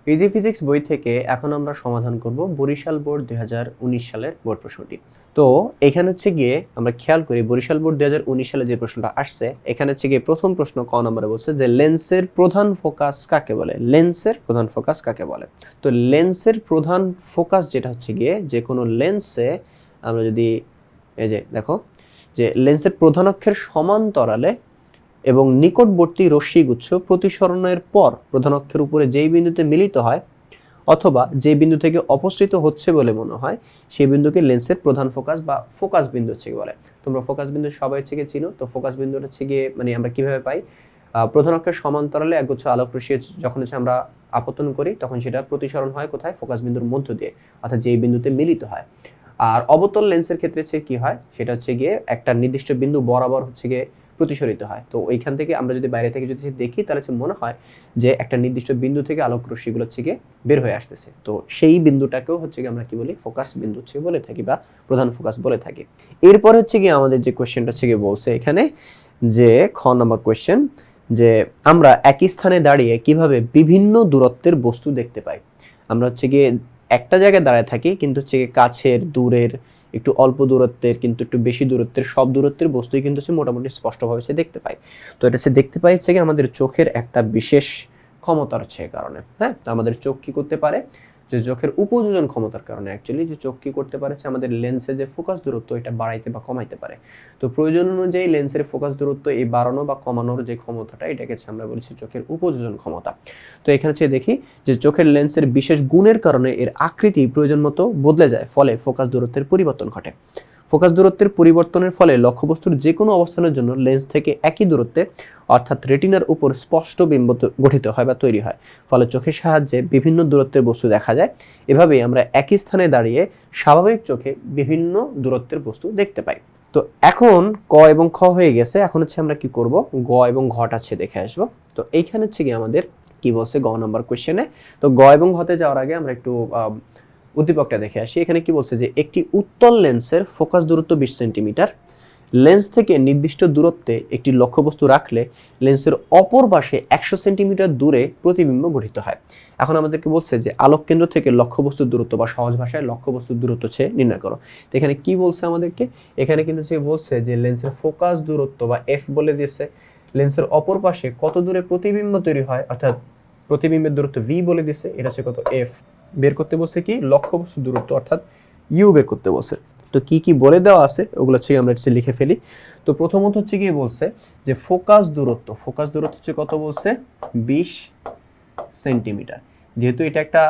Easy physics বই থেকে এখন আমরা সমাধান করব বরিশাল বোর্ড 2019 সালের বোর্ড প্রশ্নটি। তো এখানে হচ্ছে গিয়ে আমরা খেয়াল করি বরিশাল বোর্ড 2019 সালে যে প্রশ্নটা আসছে, এখানে হচ্ছে গিয়ে প্রথম প্রশ্ন ক নম্বরে বলছে যে লেন্সের প্রধান ফোকাস কাকে বলে। লেন্সের প্রধান ফোকাস কাকে বলে? তো লেন্সের প্রধান ফোকাস যেটা হচ্ছে গিয়ে যে কোনো লেন্সে আমরা যদি এই যে দেখো যে লেন্সের প্রধান অক্ষের সমান্তরালে এবং নিকটবর্তী রশ্মিগুচ্ছ প্রতিসরণের পর প্রধান অক্ষের উপরে যেই বিন্দুতে মিলিত হয় অথবা যে বিন্দু থেকে অপসৃত হচ্ছে বলে মনে হয় সেই বিন্দুকে লেন্সের প্রধান ফোকাস বা ফোকাস বিন্দু হচ্ছে বলে। তোমরা ফোকাস বিন্দু সবাই হচ্ছে গিয়ে চিনো। তো ফোকাস বিন্দুটা হচ্ছে গিয়ে মানে আমরা কিভাবে পাই, প্রধান অক্ষের সমান্তরালে একগুচ্ছ আলোক রশ্মি যখন হচ্ছে আমরা আপতন করি তখন সেটা প্রতিসরণ হয় কোথায়? ফোকাস বিন্দুর মধ্য দিয়ে, অর্থাৎ যেই বিন্দুতে মিলিত হয়। আর অবতল লেন্সের ক্ষেত্রে হচ্ছে কি হয়, সেটা হচ্ছে গিয়ে একটা নির্দিষ্ট বিন্দু বরাবর হচ্ছে গিয়ে প্রতিসরিত হয়। তো ওইখান থেকে আমরা যদি বাইরে থেকে যদি দেখি তাহলে মনে হয় যে একটা নির্দিষ্ট বিন্দু থেকে আলোক রশ্মিগুলো হচ্ছে গিয়ে বের হয়ে আসতেছে। তো সেই বিন্দুটাকেও হচ্ছে গিয়ে আমরা কি বলি? ফোকাস বিন্দু হচ্ছে বলে থাকি বা প্রধান ফোকাস বলে থাকি। এরপর হচ্ছে গিয়ে আমাদের যে কোশ্চেনটা হচ্ছে গিয়ে বলছে এখানে যে খ নম্বর কোশ্চেন, যে আমরা একই স্থানে দাঁড়িয়ে কিভাবে বিভিন্ন দূরত্বের বস্তু দেখতে পাই। আমরা হচ্ছে গিয়ে একটা জায়গায় দাঁড়ায় থাকি কিন্তু হচ্ছে কাছের, দূরের, একটু অল্প দূরত্বের, কিন্তু একটু বেশি দূরত্বের, সব দূরত্বের বস্তুই কিন্তু হচ্ছে মোটামুটি স্পষ্টভাবে হচ্ছে দেখতে পাই। তো এটা হচ্ছে দেখতে পাই হচ্ছে কি আমাদের চোখের একটা বিশেষ ক্ষমতার হচ্ছে কারণে। হ্যাঁ, আমাদের চোখ কি করতে পারে, যে চোখের উপযোজন ক্ষমতার কারণে অ্যাকচুয়ালি যে চোখ কি করতে পারে হচ্ছে আমাদের লেন্সের যে ফোকাস দূরত্ব এটা বাড়াইতে বা কমাইতে পারে। তো প্রয়োজন অনুযায়ী লেন্সের ফোকাস দূরত্ব এই বাড়ানো বা কমানোর যে ক্ষমতাটা এটাকে আমরা বলছি চোখের উপযোজন ক্ষমতা। তো এখানে হচ্ছে দেখি যে চোখের লেন্সের বিশেষ গুণের কারণে এর আকৃতি প্রয়োজন মতো বদলে যায়, ফলে ফোকাস দূরত্বের পরিবর্তন ঘটে। ফোকাস দূরত্বের পরিবর্তনের ফলে লক্ষ্যবস্তুর যে কোনো অবস্থানের জন্য লেন্স থেকে একই দূরত্বে অর্থাৎ রেটিনার উপর স্পষ্ট বিম্ব গঠিত হয় বা তৈরি হয়, ফলে চোখের সাহায্যে বিভিন্ন দূরত্বের বস্তু দেখা যায়। এভাবেই আমরা একই স্থানে দাঁড়িয়ে স্বাভাবিক চোখে বিভিন্ন দূরত্বের বস্তু দেখতে পাই। তো এখন ক এবং খ হয়ে গেছে, এখন হচ্ছে আমরা কি করব, গ এবং ঘটা হচ্ছে দেখে আসবো। তো এইখানে হচ্ছে কি আমাদের কি বলছে গ নম্বর কোশ্চেনে। তো গ এবং ঘতে যাওয়ার আগে আমরা একটু উদ্দীপকটা দেখে আসি। এখানে কি বলছে যে একটি উত্তল লেন্সের ফোকাস দূরত্ব 20 সেন্টিমিটার। লেন্স থেকে নির্দিষ্ট দূরত্বে একটি লক্ষ্যবস্তু রাখলে লেন্সের অপর পাশে 100 সেন্টিমিটার দূরে প্রতিবিম্ব গঠিত হয়। এখন আমাদেরকে বলছে যে আলোক কেন্দ্র থেকে লক্ষ্যবস্তুর দূরত্ব বা সহজ ভাষায় লক্ষ্যবস্তুর দূরত্ব হচ্ছে নির্ণয় করো। তো এখানে কি বলছে আমাদেরকে, এখানে কিন্তু সে বলছে যে লেন্সের ফোকাস দূরত্ব বা এফ বলে দিয়েছে, লেন্সের অপর পাশে কত দূরে প্রতিবিম্ব তৈরি হয় অর্থাৎ প্রতিবিম্বের দূরত্ব ভি বলে দিয়েছে, এটা হচ্ছে কত এফ। বের করতে বলছে কি লক্ষ্যবস্তু দূরত্ব অর্থাৎ ইউ বের করতে বলছে। তো কি কি বলে দেওয়া আছে ওগুলো হচ্ছে আমরা লিখে ফেলি। তো প্রথমত হচ্ছে কি বলছে যে ফোকাস দূরত্ব, ফোকাস দূরত্ব হচ্ছে কত বলছে 20 সেন্টিমিটার। যেহেতু এটা একটা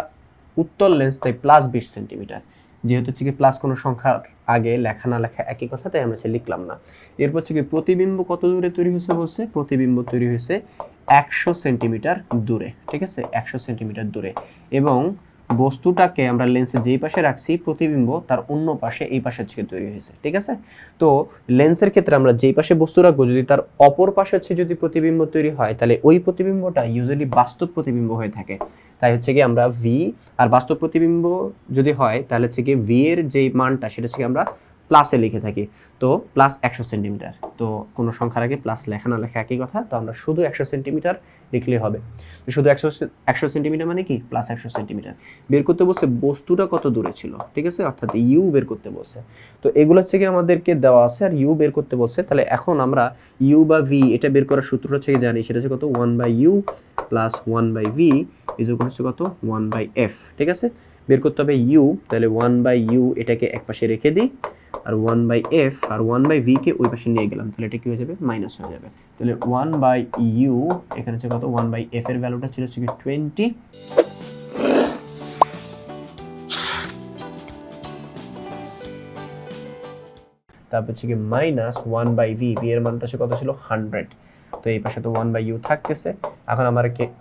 উত্তল লেন্স তাই প্লাস 20 সেন্টিমিটার। যেহেতু হচ্ছে কি প্লাস কোনো সংখ্যার আগে লেখা না লেখা একই কথা, তাই আমরা লিখলাম না। এরপর হচ্ছে কি প্রতিবিম্ব কত দূরে তৈরি হয়েছে বলছে, প্রতিবিম্ব তৈরি হয়েছে 100 সেন্টিমিটার দূরে। ঠিক আছে, 100 সেন্টিমিটার দূরে। এবং বস্তুটাকে আমরা লেন্সে যেই পাশে রাখছি প্রতিবিম্ব তার অন্য পাশে এই পাশে থেকে তৈরি হয়েছে। ঠিক আছে, তো লেন্সের ক্ষেত্রে আমরা যেই পাশে বস্তু রাখবো যদি তার অপর পাশে হচ্ছে যদি প্রতিবিম্ব তৈরি হয় তাহলে ওই প্রতিবিম্বটা ইউজুয়ালি বাস্তব প্রতিবিম্ব হয়ে থাকে। তাই হচ্ছে কি আমরা ভি আর বাস্তব প্রতিবিম্ব যদি হয় তাহলে হচ্ছে কি ভি এর যেই মানটা সেটা হচ্ছে আমরা প্লাসে লিখে থাকি। তো প্লাস 100 সেন্টিমিটার, তো কোনো সংখ্যার আগে প্লাস লেখা না লেখা একই কথা, তো আমরা শুধু 100 সেন্টিমিটার লিখলেই হবে। শুধু 100 সেন্টিমিটার মানে কি প্লাস 100 সেন্টিমিটার। বের করতে বলছে বস্তুটা কত দূরে ছিল। ঠিক আছে, অর্থাৎ ইউ বের করতে বলছে। তো এগুলো হচ্ছে কি আমাদেরকে দেওয়া আছে আর ইউ বের করতে বলছে। তাহলে এখন আমরা ইউ বা ভি এটা বের করার সূত্রটা হচ্ছে জানি, সেটা হচ্ছে কত 1/u plus 1/v is equal to কত 1/f। ঠিক আছে, বের করতে হবে ইউ, তাহলে 1/u এটাকে একপাশে রেখে দিই আর 1/f আর 1/v কে ওই পাশে নিয়ে গেলাম, তাহলে এটা কি হয়ে যাবে মাইনাস হয়ে যাবে। তাহলে 1/u এখানে হচ্ছে কত 1/f এর ভ্যালুটা ছিল হচ্ছে কি 20, তারপর হচ্ছে কি মাইনাস 1/v, v এর মানটা হচ্ছে কত ছিল 100। তো এই পাশে তো 1/u থাকতেছে। এখন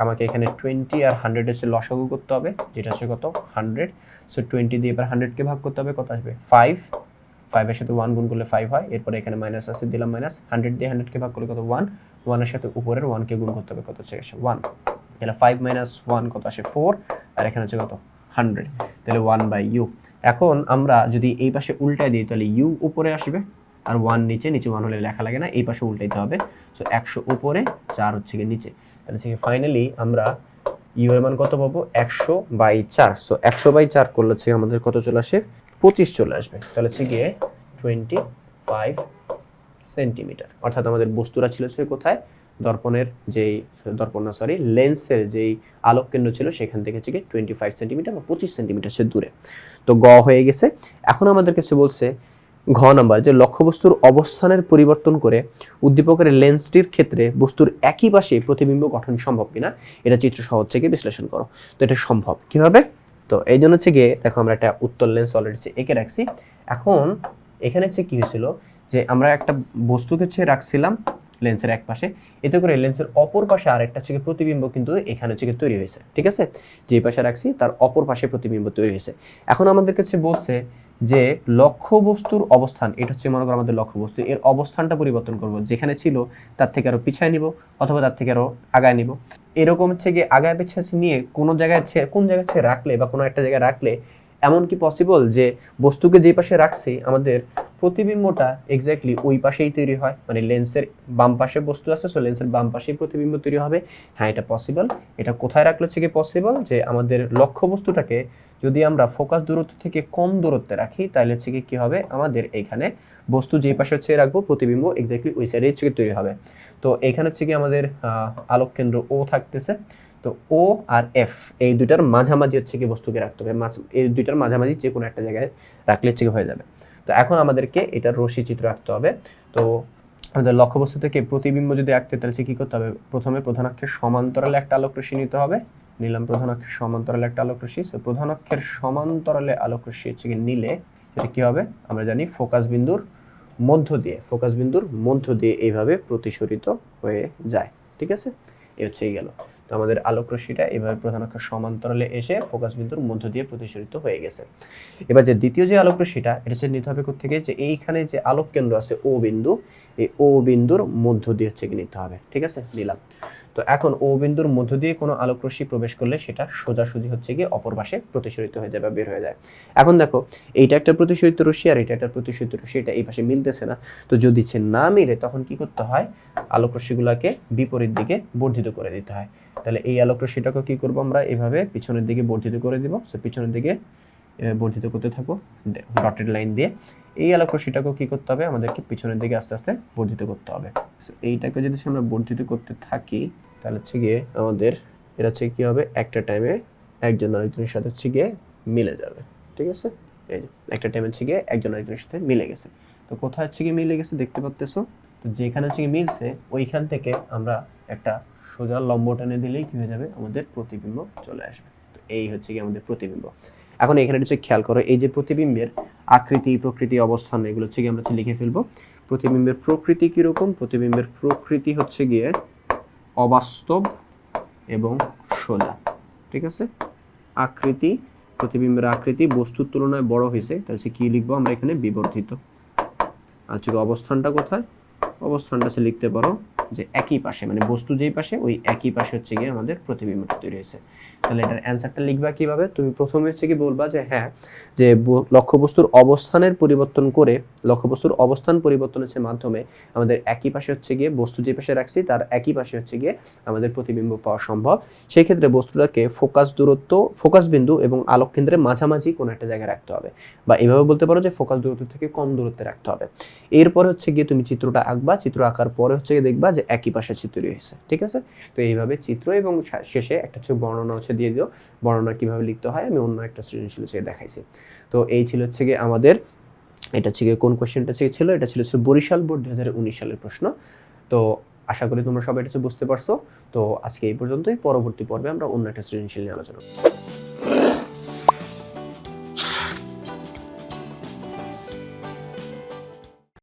আমাকে এখানে 20 আর 100 হচ্ছে লসাগু করতে হবে, যেটা হচ্ছে কত 100। সো 20 দিয়ে এবার 100 কে ভাগ করতে হবে, কত আসবে 5। 5 এর সাথে 1 গুণ করলে 5 হয়। এরপরে এখানে মাইনাস আছে দিলাম মাইনাস, 100 দিয়ে 100 কে ভাগ করলে কত 1। 1 এর সাথে উপরের 1 কে গুণ করতে হবে, কত হচ্ছে 1। তাহলে 5 মাইনাস 1 কত আসে 4, আর এখানে হচ্ছে কত 100। তাহলে 1/u। এখন আমরা যদি এই পাশে উল্টায় দিই তাহলে u উপরে আসবে আর 1 নিচে, নিচে 1 হলে লেখা লাগে না, এই পাশে উল্টাইতে হবে। সো 100 উপরে 4 হচ্ছে কি নিচে। তাহলে হচ্ছে ফাইনালি আমরা ইউ এর মান কত পাবো 100/4। সো 100/4 করলে হচ্ছে আমাদের কত চলে আসে 25 চলে আসবে। তাহলে হচ্ছে গিয়ে 25 সেন্টিমিটার। অর্থাৎ আমাদের বস্তুরা ছিল হচ্ছে কোথায়, দর্পণের যেই দর্পণ না সরি লেন্সের যেই আলোক কেন্দ্র ছিল সেখান থেকে হচ্ছে 25 সেন্টিমিটার বা 25 সেন্টিমিটার সে দূরে। তো গ হয়ে গেছে। এখন আমাদের কাছে বলছে ঘ নাম্বার যে লক্ষ্যবস্তুর অবস্থানের পরিবর্তন করে উদ্দীপকের লেন্সটির ক্ষেত্রে বস্তুর একই পাশে প্রতিবিম্ব গঠন সম্ভব কিনা এটা চিত্র সহ হচ্ছে গিয়ে বিশ্লেষণ করো। তো এটা সম্ভব কিভাবে, তো এই জন্য হচ্ছে গিয়ে দেখো আমরা একটা উত্তর লেন্স অলরেডি এঁকে রাখছি। এখন এখানে হচ্ছে কি হয়েছিল যে আমরা একটা বস্তুকে হচ্ছে রাখছিলাম লেন্সের এক পাশে, এতে করে লেন্সের অপর পাশে আরেকটা হচ্ছে প্রতিবিম্ব কিন্তু এখানে হচ্ছে তৈরি হয়েছে, ঠিক আছে, যে পাশে রাখছি তার অপর পাশে প্রতিবিম্ব তৈরি হয়েছে। এখন আমাদের কাছে বলছে যে লক্ষ্য বস্তুর অবস্থান, এটা হচ্ছে মনে করো আমাদের লক্ষ্য বস্তু, এর অবস্থানটা পরিবর্তন করব, যেখানে ছিল তার থেকে আরো পিছায় নিব অথবা তার থেকে আরো আগায় নিব। এরকম হচ্ছে গিয়ে আগায় পিছায় নিয়ে কোনো জায়গায় কোন জায়গায় রাখলে বা কোনো একটা জায়গায় রাখলে এমন কি পসিবল যে বস্তুকে যে পাশে রাখছি আমাদের প্রতিবিম্বটা এক্স্যাক্টলি ওই পাশেই তৈরি হয়, মানে লেন্সের বাম পাশে বস্তু আছে, সো লেন্সের বাম পাশেই প্রতিবিম্ব তৈরি হবে। হ্যাঁ, এটা পসিবল। এটা কোথায় রাখলে হচ্ছে কি পসিবল, যে আমাদের লক্ষ্য বস্তুটাকে যদি আমরা ফোকাস দূরত্ব থেকে কম দূরত্বে রাখি তাহলে হচ্ছে কি হবে, আমাদের এখানে বস্তু যে পাশে হচ্ছে রাখবো প্রতিবিম্ব এক্স্যাক্টলি ওই সাইডে হচ্ছে তৈরি হবে। তো এখানে হচ্ছে কি আমাদের আলোক কেন্দ্র ও থাকতেছে। তো ও আর এফ এই দুইটার মাঝামাঝি হচ্ছে কি বস্তুকে রাখতে হবে, এই দুইটার মাঝামাঝি যে কোনো একটা জায়গায় রাখলে হচ্ছে কি হয়ে যাবে। তো এখন আমাদেরকে এটার রশ্মি চিত্র আঁকতে হবে। তো আমাদের লক্ষ্যবস্তু থেকে প্রতিবিম্ব যদি আঁকতে তাহলে কি করতে হবে, প্রথমে প্রধান অক্ষের সমান্তরালে একটা আলোক রশ্মি নিতে হবে। নিলাম প্রধান অক্ষের সমান্তরালে একটা আলোক রশ্মি। সো প্রধান অক্ষের সমান্তরালে আলোক রশ্মি হচ্ছে কি নিলে সেটা কি হবে, আমরা জানি ফোকাস বিন্দুর মধ্য দিয়ে এইভাবে প্রতিসরিত হয়ে যায়, ঠিক আছে। এই হচ্ছে গেল। তো আমাদের আলোক রশ্মিটা এইভাবে প্রধান অক্ষের সমান্তরালে এসে ফোকাস বিন্দুর মধ্য দিয়ে প্রতিসরিত হয়ে গেছে। এবার যে দ্বিতীয় যে আলোক রশ্মিটা, এটা হচ্ছে নিতে হবে কোত্থেকে, যে এইখানে যে আলোক কেন্দ্র আছে ও বিন্দু, এই ও বিন্দুর মধ্য দিয়ে হচ্ছে কি নিতে হবে, ঠিক আছে, নিলাম। তো এখন ও বিন্দুর মধ্য দিয়ে কোনো আলোক রশ্মি প্রবেশ করলে সেটা সোজাসুজি হচ্ছে গিয়ে অপর পাশে প্রতিসরিত হয়ে যায় বা বের হয়ে যায়। এখন দেখো এইটা একটা প্রতিসরিত রশ্মি আর এটা একটা প্রতিসরিত রশ্মি, এটা এই পাশে মিলতেছে না। তো যদি না মিলে তখন কি করতে হয়, আলোক রশ্মিগুলোকে বিপরীত দিকে বর্ধিত করে দিতে হয়। তাহলে এই আলোক রশ্মিটাকে কি করব আমরা, এভাবে পিছনের দিকে বর্ধিত করে দিব। সো পিছনের দিকে বর্ধিত করতে থাকবো ডটেড লাইন দিয়ে। এই আলোক রশ্মিটাকেও কি করতে হবে, আমাদেরকে পিছনের দিকে আস্তে আস্তে বর্ধিত করতে হবে। এইটাকে যদি আমরা বর্ধিত করতে থাকি তাহলে হচ্ছে গিয়ে আমাদের এটা হচ্ছে কি হবে, একটা টাইমে একজন আরেকজনের সাথে হচ্ছে গিয়ে মিলে যাবে, ঠিক আছে। এই যে একটা টাইমে হচ্ছে গিয়ে একজন আরেকজনের সাথে মিলে গেছে। তো কোথায় হচ্ছে গিয়ে মিলে গেছে দেখতে পাচ্তেছো, তো যেখানে হচ্ছে গিয়ে মিলছে ওইখান থেকে আমরা একটা সোজা লম্ব টেনে দিলেই কি হয়ে যাবে, আমাদের প্রতিবিম্ব চলে আসবে। তো এই হচ্ছে কি আমাদের প্রতিবিম্ব। এখন এখানে হচ্ছে খেয়াল করো, এই যে প্রতিবিম্বের আকৃতি, প্রকৃতি, অবস্থান, এগুলো হচ্ছে গিয়ে আমরা লিখে ফেলবো। প্রতিবিম্বের প্রকৃতি কিরকম, প্রতিবিম্বের প্রকৃতি হচ্ছে গিয়ে অবাস্তব এবং সোজা, ঠিক আছে। আকৃতি, প্রতিবিম্বের আকৃতি বস্তুর তুলনায় বড় হয়েছে, তাহলে কি লিখবো আমরা এখানে, বিবর্ধিত। আচ্ছা, অবস্থানটা কোথায়, অবস্থানটা লিখতে পারো যে একই পাশে, মানে বস্তু যেই পাশে ওই একই পাশে হচ্ছে গিয়ে আমাদের প্রতিবিম্বটা তৈরি হয়েছে। তাহলে এটার অ্যান্সারটা লিখবা কিভাবে, তুমি প্রথমে হচ্ছে কি বলবা যে হ্যাঁ, যে লক্ষ্যবস্তুর অবস্থানের পরিবর্তন করে, লক্ষ্যবস্তুর অবস্থান পরিবর্তনের মাধ্যমে আমাদের একই পাশে হচ্ছে গিয়ে বস্তু যে পাশে রাখছি তার একই পাশে হচ্ছে গিয়ে আমাদের প্রতিবিম্ব পাওয়া সম্ভব। সেই ক্ষেত্রে বস্তুটাকে ফোকাস বিন্দু এবং আলোক কেন্দ্রের মাঝামাঝি কোনো একটা জায়গায় রাখতে হবে, বা এভাবে বলতে পারো যে ফোকাস দূরত্ব থেকে কম দূরত্বে রাখতে হবে। এরপরে হচ্ছে গিয়ে তুমি চিত্রটা আঁকবা, চিত্র আঁকার পরে হচ্ছে গিয়ে দেখবা যে একই পাশে চিত্র হয়েছে, ঠিক আছে। তো এইভাবে চিত্র এবং শেষে একটা হচ্ছে বর্ণনা হচ্ছে দিয়ে দিও। বর্ণনা কিভাবে লিখতে হয় আমি অন্য একটা সৃজনশীল দেখাইছি। তো এই ছিল হচ্ছে গিয়ে আমাদের, এটা হচ্ছে গিয়ে কোন কোশ্চেনটা ছিল, এটা ছিল বরিশাল বোর্ড 2019 সালের প্রশ্ন। তো আশা করি তোমরা সবাই এটা বুঝতে পারছো। তো আজকে এই পর্যন্তই, পরবর্তী পর্বে আমরা অন্য একটা সৃজনশীল নিয়ে আলোচনা করব।